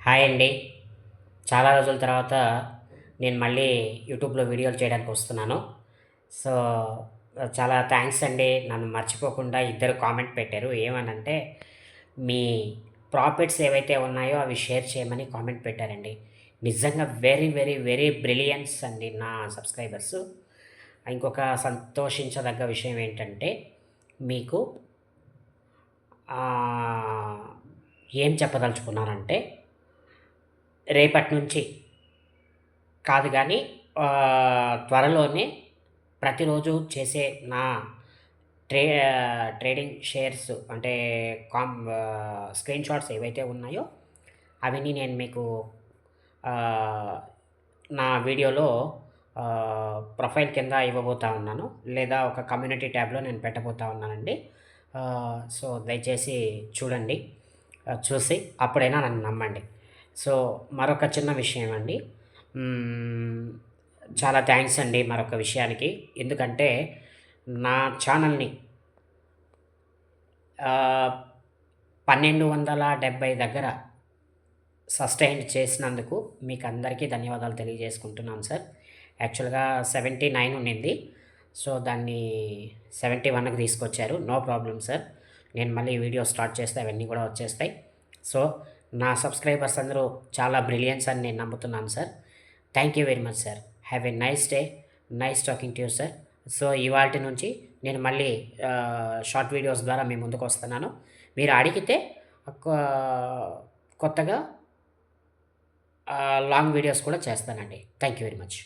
Hi అండి. చాలా రోజుల తర్వాత నేను మళ్ళీ యూట్యూబ్‌లో వీడియోలు చేయడానికి వస్తున్నాను. సో, చాలా థాంక్స్ అండి. నన్ను మర్చిపోకుండా ఇద్దరు కామెంట్ పెట్టారు. ఏమనంటే, మీ ప్రాఫిట్స్ ఏవైతే ఉన్నాయో అవి షేర్ చేయమని కామెంట్ పెట్టారండి. నిజంగా వెరీ, వెరీ, వెరీ బ్రిలియన్స్ అండి నా సబ్‌స్క్రైబర్సు. ఇంకొక సంతోషించదగ్గ విషయం ఏంటంటే, మీకు ఆహ్, ఏం చెప్పదలుచుకున్నానంటే, రేపటి నుంచి కాదు గానీ త్వరలోనే ప్రతిరోజు చేసే నా ట్రేడింగ్ షేర్స్ అంటే స్క్రీన్ షాట్స్ ఏవైతే ఉన్నాయో అవన్నీ నేను మీకు ఆహ్, నా వీడియోలో ప్రొఫైల్ కింద ఇవ్వబోతా ఉన్నాను. లేదా ఒక కమ్యూనిటీ ట్యాబ్‌లో నేను పెట్టబోతా ఉన్నానండి. సో, దయచేసి చూడండి. చూసి అప్పుడైనా నన్ను నమ్మండి. సో, మరొక చిన్న విషయం అండి. హ్మ్. చాలా థాంక్స్ అండి మరొక విషయానికి. ఎందుకంటే నా ఛానెల్‌ని ఆహ్, 1270 దగ్గర సస్టైన్ చేసినందుకు మీకందరికీ ధన్యవాదాలు తెలియజేసుకుంటున్నాను సార్. యాక్చువల్‌గా 79 ఉండింది. సో, దాన్ని 71కి తీసుకొచ్చారు. No problem sir. నేను మళ్ళీ వీడియో స్టార్ట్ చేస్తే అవన్నీ కూడా వచ్చేస్తాయి. సో, నా సబ్‌స్క్రైబర్స్ అందరూ చాలా బ్రిలియన్స్ అని నేను నమ్ముతున్నాను sir. Thank you very much sir. Have a nice day. Nice talking to you sir. So, ఇవాల్టి నుంచి నేను మళ్ళీ షార్ట్ వీడియోస్ ద్వారా మీ ముందుకొస్తున్నాను. మీరు అడిగితే కొ కొత్తగా లాంగ్ వీడియోస్ కూడా చేస్తానండి. Thank you very much.